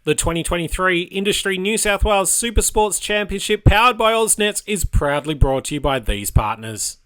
The 2023 Industrie New South Wales SuperSports Championship, powered by Ausnets, is proudly brought to you by these partners.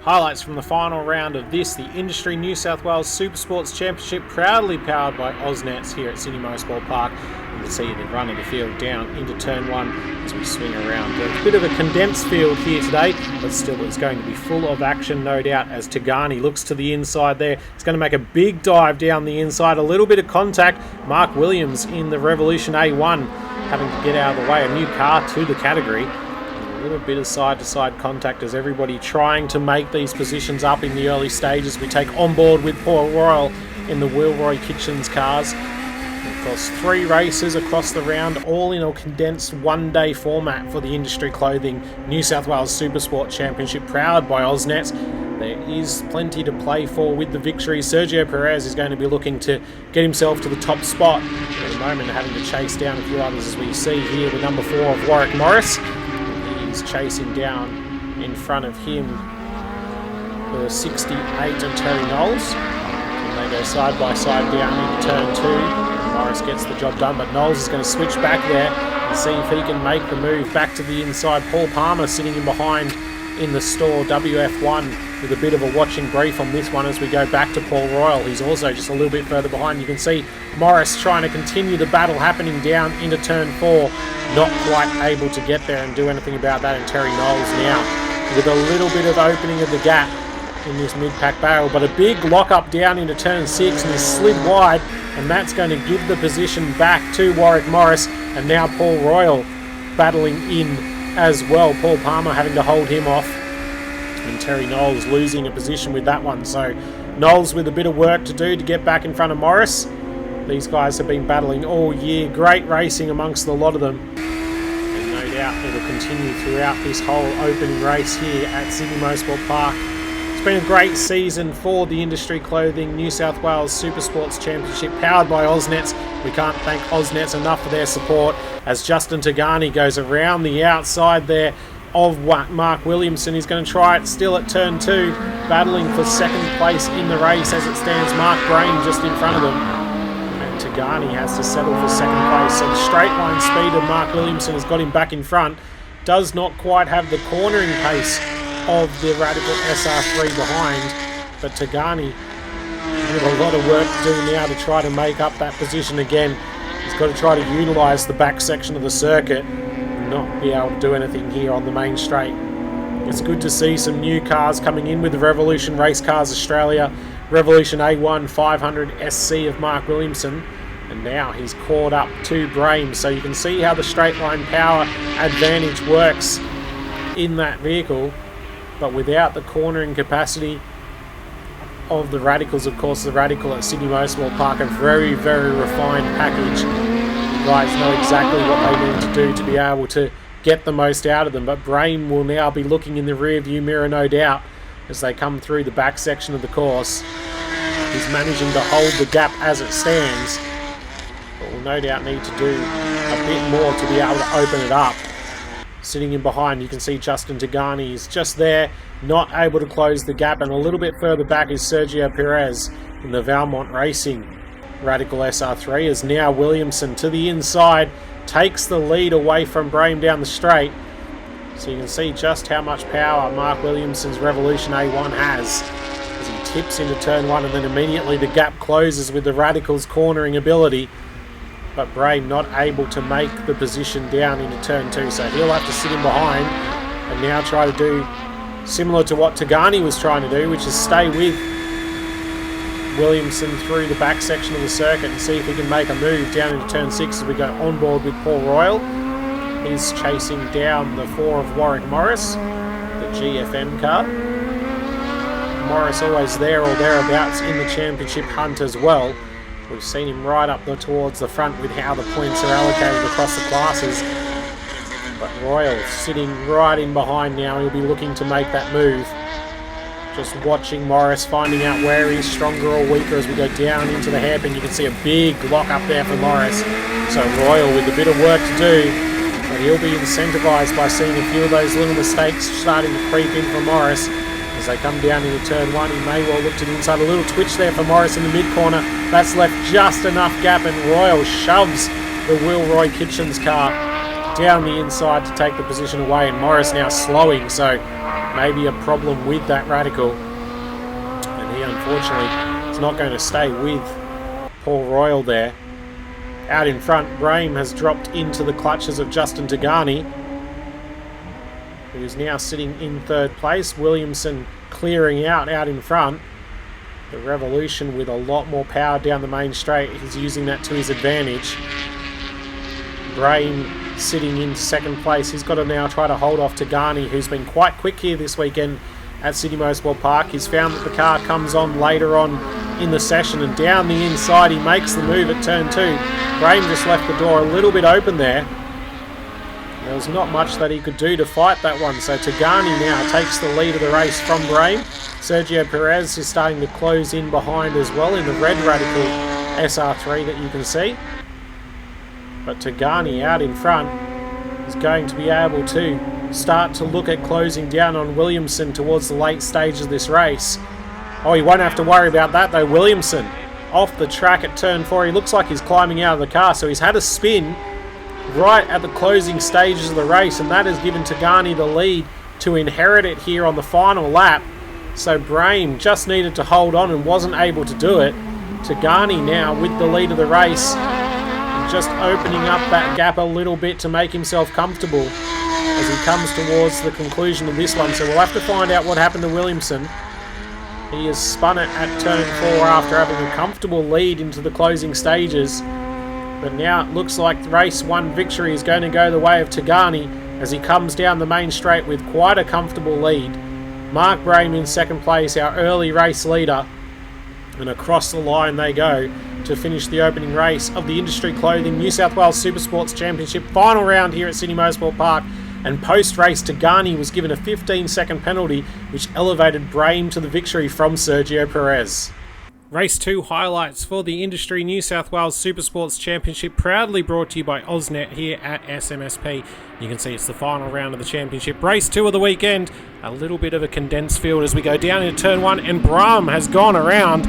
Highlights from the final round of the Industrie New South Wales SuperSports Championship, proudly powered by Ausnets here at Sydney Motorsport Park. You can see the run of the field down into turn one as we swing around. A bit of a condensed field here today, but still it's going to be full of action, no doubt, as Tagani looks to the inside there. He's going to make a big dive down the inside, a little bit of contact. Mark Williams in the Revolution A1 having to get out of the way, a new car to the category. A little bit of side-to-side contact as everybody trying to make these positions up in the early stages. We take on board with Paul Royal in the Wheelroy Kitchens cars. Of course, 3 races across the round, all in a condensed one-day format for the Industrie Clothing New South Wales SuperSport Championship, powered by Ausnets. There is plenty to play for with the victory. Sergio Perez is going to be looking to get himself to the top spot. At the moment, having to chase down a few others, as we see here, the number 4 of Warwick Morris. He's chasing down in front of him the 68 of Terry Knowles. And they go side by side down into turn 2. Morris gets the job done, but Knowles is going to switch back there and see if he can make the move back to the inside. Paul Palmer sitting in behind in the store, WF1, with a bit of a watching brief on this one as we go back to Paul Royal. He's also just a little bit further behind. You can see Morris trying to continue the battle happening down into turn 4. Not quite able to get there and do anything about that, and Terry Knowles now with a little bit of opening of the gap in this mid-pack barrel, but a big lock-up down into turn 6, and he's slid wide, and that's going to give the position back to Warwick Morris, and now Paul Royal battling in as well. Paul Palmer having to hold him off, and Terry Knowles losing a position with that one. So Knowles with a bit of work to do to get back in front of Morris. These guys have been battling all year. Great racing amongst the lot of them. And no doubt it will continue throughout this whole opening race here at Sydney Motorsport Park. It's been a great season for the Industrie Clothing New South Wales SuperSports Championship, powered by Ausnets. We can't thank Ausnets enough for their support as Justin Tagani goes around the outside there of Mark Williamson. He's going to try it still at turn 2, battling for second place in the race as it stands. Mark Brain just in front of them. Tagani has to settle for second place, so the straight line speed of Mark Williamson has got him back in front. Does not quite have the cornering pace of the Radical SR3 behind, but Tagani with a lot of work to do now to try to make up that position again. He's got to try to utilise the back section of the circuit and not be able to do anything here on the main straight. It's good to see some new cars coming in with the Revolution Race Cars Australia Revolution A1 500 SC of Mark Williamson, and now he's caught up to Brame, so you can see how the straight line power advantage works in that vehicle, but without the cornering capacity of the Radicals. Of course, the Radical at Sydney Motorsport Park, a very, very refined package. The guys know exactly what they need to do to be able to get the most out of them, but Brame will now be looking in the rear view mirror, no doubt, as they come through the back section of the course. He's managing to hold the gap as it stands, but will no doubt need to do a bit more to be able to open it up. Sitting in behind, you can see Justin Tagani is just there, not able to close the gap, and a little bit further back is Sergio Perez in the Valmont Racing Radical SR3, as now Williamson to the inside takes the lead away from Brame down the straight. So you can see just how much power Mark Williamson's Revolution A1 has as he tips into turn 1, and then immediately the gap closes with the Radicals' cornering ability. But Brame not able to make the position down into turn 2, so he'll have to sit in behind and now try to do similar to what Tagani was trying to do, which is stay with Williamson through the back section of the circuit and see if he can make a move down into turn 6 as we go on board with Paul Royal. He's chasing down the 4 of Warwick Morris, the GFM car. Morris always there or thereabouts in the championship hunt as well. We've seen him right up towards the front with how the points are allocated across the classes. But Royal sitting right in behind now. He'll be looking to make that move. Just watching Morris, finding out where he's stronger or weaker as we go down into the hairpin. You can see a big lock up there for Morris. So Royal with a bit of work to do. But he'll be incentivised by seeing a few of those little mistakes starting to creep in for Morris. As they come down into turn 1, he may well look to the inside. A little twitch there for Morris in the mid-corner. That's left just enough gap, and Royal shoves the Will Roy Kitchens car down the inside to take the position away, and Morris now slowing, so maybe a problem with that Radical. And he unfortunately is not going to stay with Paul Royal there. Out in front, Brame has dropped into the clutches of Justin Tagani, who's now sitting in third place. Williamson clearing out in front. The Revolution with a lot more power down the main straight. He's using that to his advantage. Brame sitting in second place. He's got to now try to hold off Tagani, who's been quite quick here this weekend at Sydney Motorsport Park. He's found that the car comes on later on in the session, and down the inside he makes the move at turn 2. Brame just left the door a little bit open there. There was not much that he could do to fight that one, so Tagani now takes the lead of the race from Brame. Sergio Perez is starting to close in behind as well in the red Radical SR3 that you can see. But Tagani out in front is going to be able to start to look at closing down on Williamson towards the late stage of this race. Oh, he won't have to worry about that though. Williamson off the track at turn 4. He looks like he's climbing out of the car, so he's had a spin right at the closing stages of the race, and that has given Tagani the lead to inherit it here on the final lap. So Brame just needed to hold on and wasn't able to do it. Tagani now with the lead of the race, just opening up that gap a little bit to make himself comfortable as he comes towards the conclusion of this one. So we'll have to find out what happened to Williamson. He has spun it at turn 4 after having a comfortable lead into the closing stages. But now it looks like race 1 victory is going to go the way of Tagani as he comes down the main straight with quite a comfortable lead. Mark Brame in second place, our early race leader. And across the line they go to finish the opening race of the Industrie Clothing New South Wales SuperSports Championship final round here at Sydney Motorsport Park. And post-race, Tagani was given a 15-second penalty, which elevated Brame to the victory from Sergio Perez. Race 2 highlights for the Industrie New South Wales SuperSports Championship, proudly brought to you by Ausnet here at SMSP. You can see it's the final round of the championship. Race 2 of the weekend, a little bit of a condensed field as we go down into turn 1, and Brame has gone around.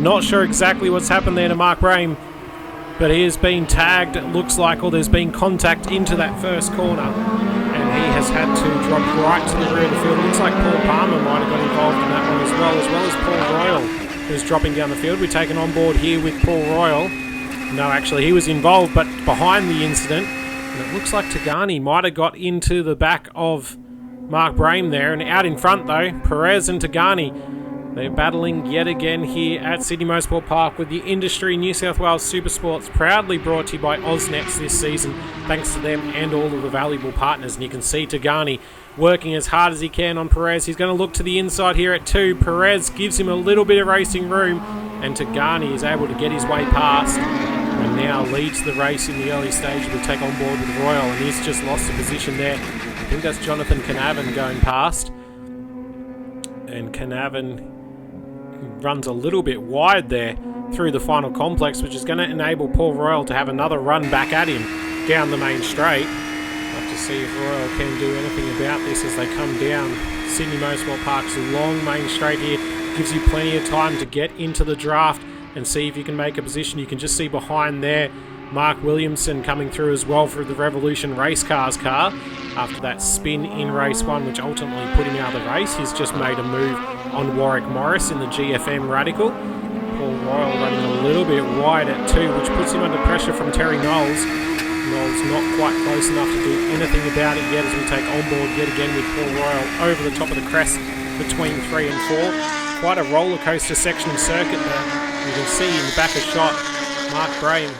Not sure exactly what's happened there to Mark Brame, but he has been tagged, it looks like, or there's been contact into that first corner, and he has had to drop right to the rear of the field. It looks like Paul Palmer might have got involved in that one as well as Paul Royal, who's dropping down the field. We're taken on board here with Paul Royal. No, actually, he was involved, but behind the incident, and it looks like Tagani might have got into the back of Mark Brame there, and out in front, though, Perez and Tagani. They're battling yet again here at Sydney Motorsport Park with the Industrie New South Wales SuperSports, proudly brought to you by Ausnets this season. Thanks to them and all of the valuable partners. And you can see Tagani working as hard as he can on Perez. He's going to look to the inside here at 2. Perez gives him a little bit of racing room, and Tagani is able to get his way past and now leads the race in the early stage. We'll take on board with Royal, and he's just lost a position there. I think that's Jonathan Canavan going past. And Canavan runs a little bit wide there through the final complex, which is going to enable Paul Royal to have another run back at him down the main straight. We'll have to see if Royal can do anything about this as they come down Sydney Motorsport Park's long main straight here. Gives you plenty of time to get into the draft and see if you can make a position. You can just see behind there Mark Williamson coming through as well through the Revolution Race Cars car after that spin in race 1, which ultimately put him out of the race. He's just made a move on Warwick Morris in the GFM Radical. Paul Royal running a little bit wide at 2, which puts him under pressure from Terry Knowles. Knowles not quite close enough to do anything about it yet as we take on board yet again with Paul Royal over the top of the crest between 3 and 4. Quite a roller coaster section of circuit there. You can see in the back of shot Mark Brame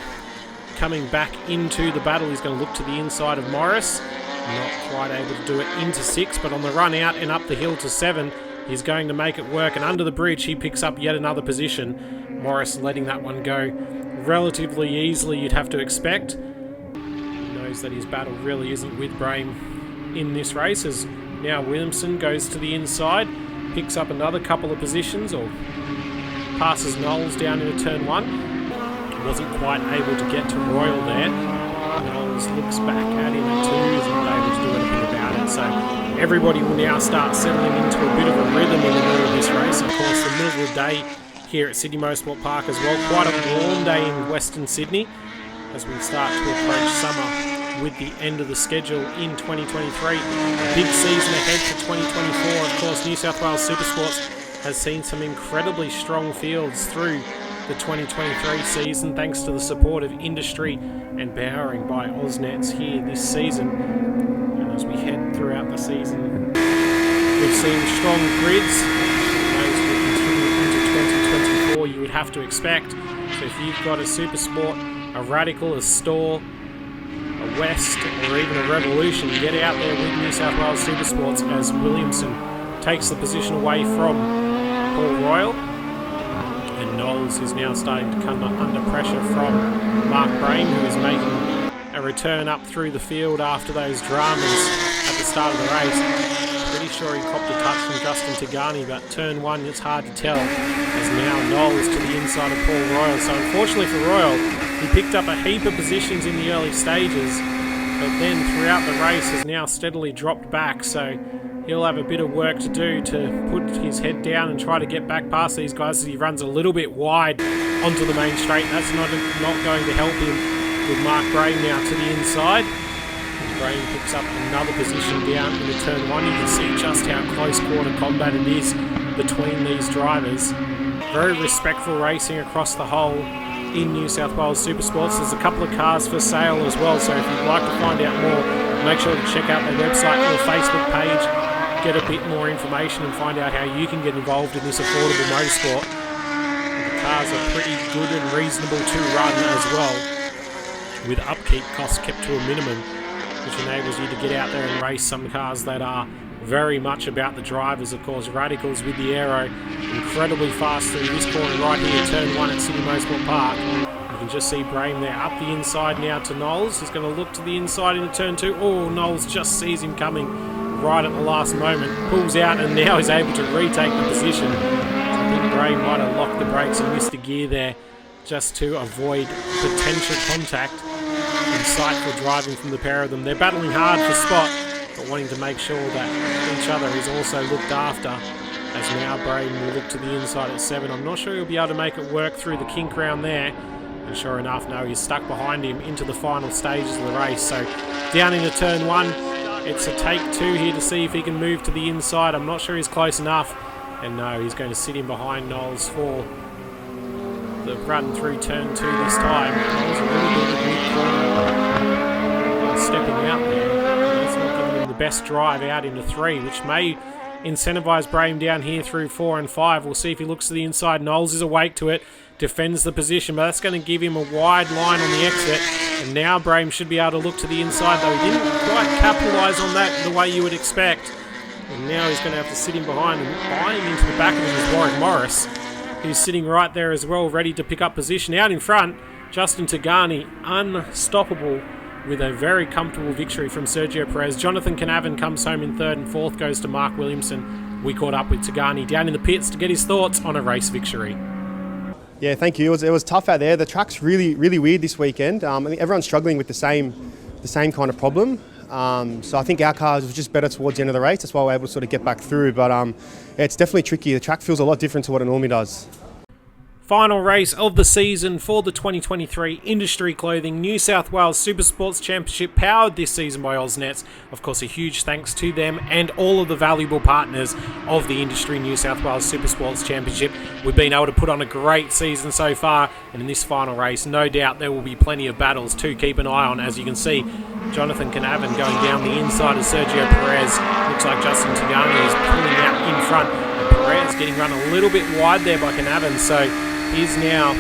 coming back into the battle. He's going to look to the inside of Morris. Not quite able to do it into 6, but on the run out and up the hill to 7, he's going to make it work. And under the bridge, he picks up yet another position. Morris letting that one go relatively easily, you'd have to expect. He knows that his battle really isn't with Brame in this race, as now Williamson goes to the inside, picks up another couple of positions, or passes Knowles down into turn 1. Wasn't quite able to get to Royal there. Knowles looks back at him at 2, isn't able to do anything about it. So everybody will now start settling into a bit of a rhythm in the middle of this race. Of course, the middle of the day here at Sydney Motorsport Park as well. Quite a warm day in Western Sydney as we start to approach summer with the end of the schedule in 2023. A big season ahead for 2024. Of course, New South Wales SuperSports has seen some incredibly strong fields through the 2023 season thanks to the support of Industrie and powering by Ausnets here this season. And as we head throughout the season, we've seen strong grids. Those will continue into 2024, you would have to expect. So if you've got a SuperSport, a Radical, a Store, a West, or even a Revolution, get out there with New South Wales SuperSports as Williamson takes the position away from Paul Royal. And Knowles is now starting to come under pressure from Mark Brain, who is making a return up through the field after those dramas at the start of the race. Pretty sure he copped a touch from Justin Tagani, but turn one, it's hard to tell, as now Knowles to the inside of Paul Royal. So unfortunately for Royal, he picked up a heap of positions in the early stages, but then throughout the race has now steadily dropped back. So he'll have a bit of work to do to put his head down and try to get back past these guys as he runs a little bit wide onto the main straight. That's not going to help him with Mark Brain now to the inside. Brain picks up another position down into turn one. You can see just how close quarter combat it is between these drivers. Very respectful racing across the whole in New South Wales SuperSports. There's a couple of cars for sale as well, so if you'd like to find out more, make sure to check out their website or Facebook page, get a bit more information and find out how you can get involved in this affordable motorsport. The cars are pretty good and reasonable to run as well, with upkeep costs kept to a minimum, which enables you to get out there and race some cars that are very much about the drivers. Of course, Radicals with the aero, incredibly fast through this corner right here, turn one at Sydney Motorsport Park. You can just see Brame there up the inside now to Knowles. He's going to look to the inside into turn two. Oh, Knowles just sees him coming right at the last moment, pulls out, and now is able to retake the position. I think Brame might have locked the brakes and missed a gear there just to avoid potential contact. Insightful driving from the pair of them. They're battling hard for spot, but wanting to make sure that each other is also looked after, as now Braden will look to the inside at 7. I'm not sure he'll be able to make it work through the kink round there, and sure enough, no, he's stuck behind him into the final stages of the race. So down into turn 1, it's a take 2 here to see if he can move to the inside. I'm not sure he's close enough, and no, he's going to sit in behind Knowles for the run through turn 2 this time. Knowles a little bit of mid-corner stepping out there. That's not giving him the best drive out into 3, which may incentivise Brame down here through 4 and 5. We'll see if he looks to the inside. Knowles is awake to it, defends the position, but that's going to give him a wide line on the exit. And now Brame should be able to look to the inside, though he didn't quite capitalise on that the way you would expect. And now he's going to have to sit in behind, and buying into the back of him is Warwick Morris, who's sitting right there as well, ready to pick up position. Out in front, Justin Tagani, unstoppable, with a very comfortable victory from Sergio Perez. Jonathan Canavan comes home in 3rd, and 4th goes to Mark Williamson. We caught up with Tagani down in the pits to get his thoughts on a race victory. Yeah, thank you. It was tough out there. The track's really weird this weekend. I think everyone's struggling with the same kind of problem. So I think our cars were just better towards the end of the race. That's why we're able to sort of get back through. But yeah, it's definitely tricky. The track feels a lot different to what it normally does. Final race of the season for the 2023 Industrie Clothing New South Wales SuperSports Championship, powered this season by Ausnets. Of course, a huge thanks to them and all of the valuable partners of the Industrie New South Wales SuperSports Championship. We've been able to put on a great season so far, and in this final race, no doubt there will be plenty of battles to keep an eye on. As you can see, Jonathan Canavan going down the inside of Sergio Perez. Looks like Justin Tagani is pulling out in front. Perez getting run a little bit wide there by Canavan, so he's now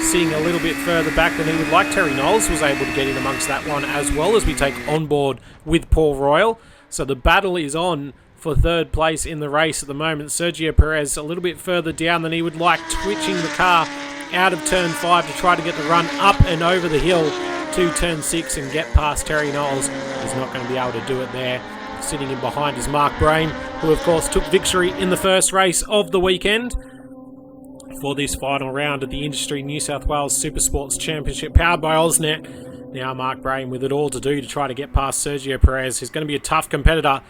sitting a little bit further back than he would like. Terry Knowles was able to get in amongst that one, as well as we take on board with Paul Royal. So the battle is on for 3rd place in the race at the moment. Sergio Perez a little bit further down than he would like, twitching the car out of turn 5 to try to get the run up and over the hill to turn 6 and get past Terry Knowles. He's not going to be able to do it there. Sitting in behind is Mark Brain, who of course took victory in the first race of the weekend for this final round of the Industrie New South Wales SuperSports Championship, powered by Ausnet. Now Mark Brain with it all to do to try to get past Sergio Perez, who's going to be a tough competitor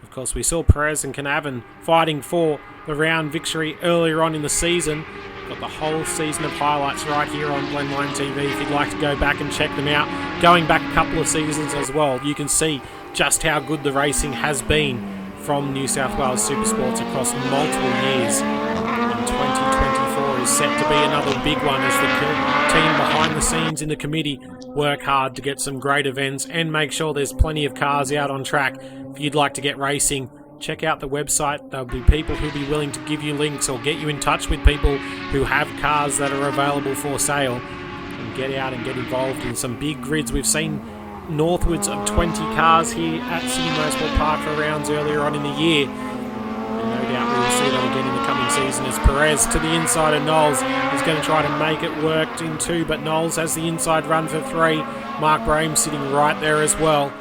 Of course, we saw Perez and Canavan fighting for the round victory earlier on in the season. Got the whole season of highlights right here on Blendline TV if you'd like to go back and check them out. Going back a couple of seasons as well, you can see just how good the racing has been from New South Wales SuperSports across multiple years. And 2024 is set to be another big one as the team behind the scenes in the committee work hard to get some great events and make sure there's plenty of cars out on track. If you'd like to get racing, check out the website. There'll be people who'll be willing to give you links or get you in touch with people who have cars that are available for sale, and get out and get involved in some big grids. We've seen northwards of 20 cars here at City Motorsport Park for rounds earlier on in the year. And no doubt we will see that again in the coming season as Perez to the inside of Knowles is going to try to make it work in two, but Knowles has the inside run for three. Mark Brame sitting right there as well.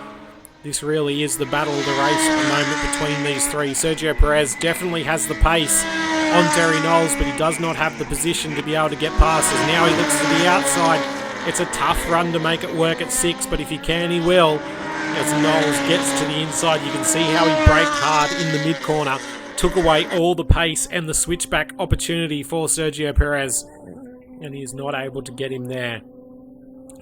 This really is the battle of the race at the moment between these three. Sergio Perez definitely has the pace on Terry Knowles, but he does not have the position to be able to get past us. Now he looks to the outside. It's a tough run to make it work at 6, but if he can, he will. As Knowles gets to the inside, you can see how he braked hard in the mid-corner. Took away all the pace and the switchback opportunity for Sergio Perez. And he is not able to get him there.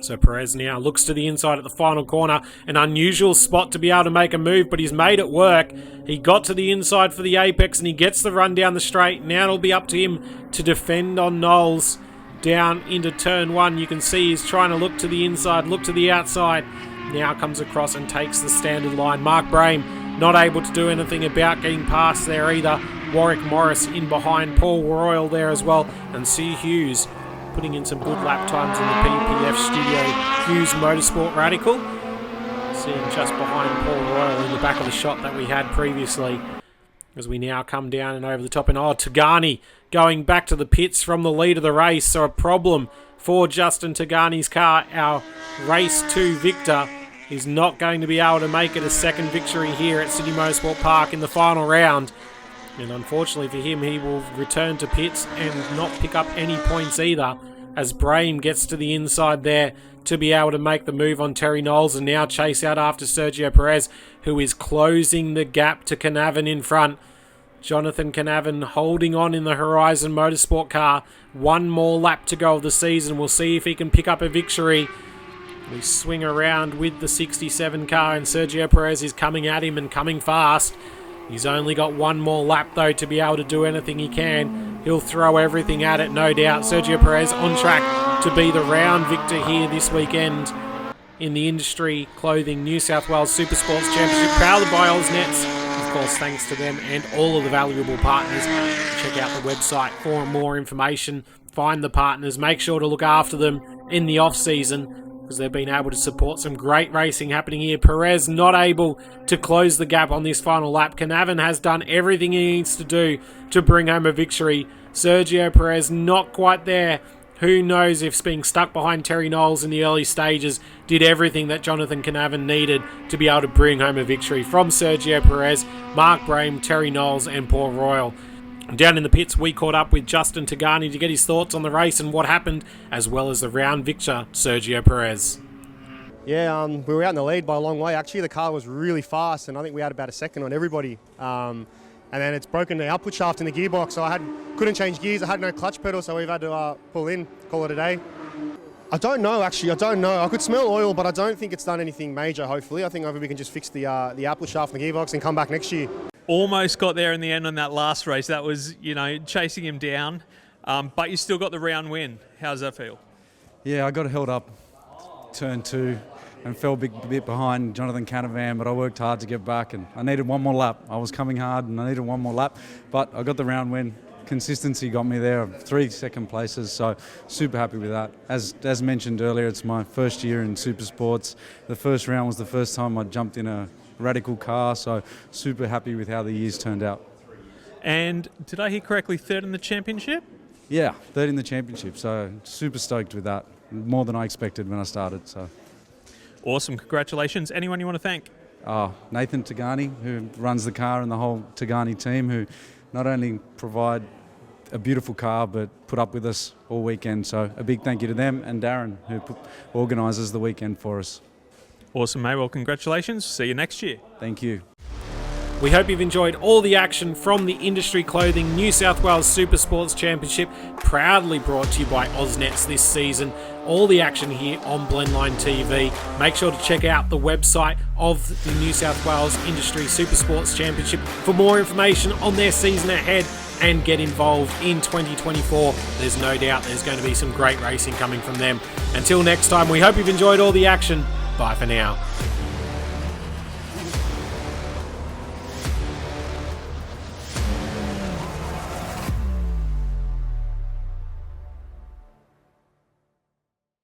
So Perez now looks to the inside at the final corner. An unusual spot to be able to make a move, but he's made it work. He got to the inside for the apex and he gets the run down the straight. Now it'll be up to him to defend on Knowles down into turn 1. You can see he's trying to look to the inside, look to the outside. Now comes across and takes the standard line. Mark Brame not able to do anything about getting past there either. Warwick Morris in behind, Paul Royal there as well, and C. Hughes putting in some good lap times in the PPF studio. Hughes Motorsport Radical sitting just behind Paul Royal in the back of the shot that we had previously, as we now come down and over the top. And Tagani going back to the pits from the lead of the race, so a problem for Justin Tagani's car. Our race 2 victor is not going to be able to make it a second victory here at Sydney Motorsport Park in the final round. And unfortunately for him, he will return to pits and not pick up any points either, as Brame gets to the inside there to be able to make the move on Terry Knowles and now chase out after Sergio Perez, who is closing the gap to Canavan in front. Jonathan Canavan holding on in the Horizon Motorsport car. One more lap to go of the season. We'll see if he can pick up a victory. We swing around with the 67 car and Sergio Perez is coming at him and coming fast. He's only got one more lap though to be able to do anything he can. He'll throw everything at it, no doubt. Sergio Perez on track to be the round victor here this weekend in the Industrie Clothing New South Wales SuperSports Championship, powered by Ausnets. Of course, thanks to them and all of the valuable partners. Check out the website for more information. Find the partners. Make sure to look after them in the off-season, because they've been able to support some great racing happening here. Perez not able to close the gap on this final lap. Canavan has done everything he needs to do to bring home a victory. Sergio Perez not quite there. Who knows if being stuck behind Terry Knowles in the early stages did everything that Jonathan Canavan needed to be able to bring home a victory. From Sergio Perez, Mark Brame, Terry Knowles and Paul Royal. Down in the pits, we caught up with Justin Tagani to get his thoughts on the race and what happened, as well as the round victor, Sergio Perez. Yeah, we were out in the lead by a long way. Actually, the car was really fast, and I think we had about a second on everybody. And then it's broken the output shaft in the gearbox, so couldn't change gears. I had no clutch pedal, so we've had to pull in, call it a day. I don't know, actually. I don't know. I could smell oil, but I don't think it's done anything major, hopefully. I think we can just fix the output shaft and the gearbox and come back next year. Almost got there in the end on that last race. That was, chasing him down. But you still got the round win. How does that feel? Yeah, I got held up turn 2 and fell a bit behind Jonathan Canavan, but I worked hard to get back and I needed one more lap. I was coming hard and I needed one more lap, but I got the round win. Consistency got me there, 3 second places, so super happy with that. As mentioned earlier, it's my first year in SuperSports. The first round was the first time I jumped in a radical car, so super happy with how the year's turned out. And did I hear correctly, 3rd in the championship? Yeah, 3rd in the championship, so super stoked with that. More than I expected when I started. So awesome, congratulations. Anyone you want to thank? Nathan Tagani, who runs the car, and the whole Tagani team, who not only provide a beautiful car but put up with us all weekend. So a big thank you to them, and Darren, who organises the weekend for us. Awesome, mate. Well, congratulations. See you next year. Thank you. We hope you've enjoyed all the action from the Industrie Clothing New South Wales SuperSports Championship, proudly brought to you by Ausnets this season. All the action here on Blendline TV. Make sure to check out the website of the New South Wales Industrie SuperSports Championship for more information on their season ahead and get involved in 2024. There's no doubt there's going to be some great racing coming from them. Until next time, we hope you've enjoyed all the action. Bye for now.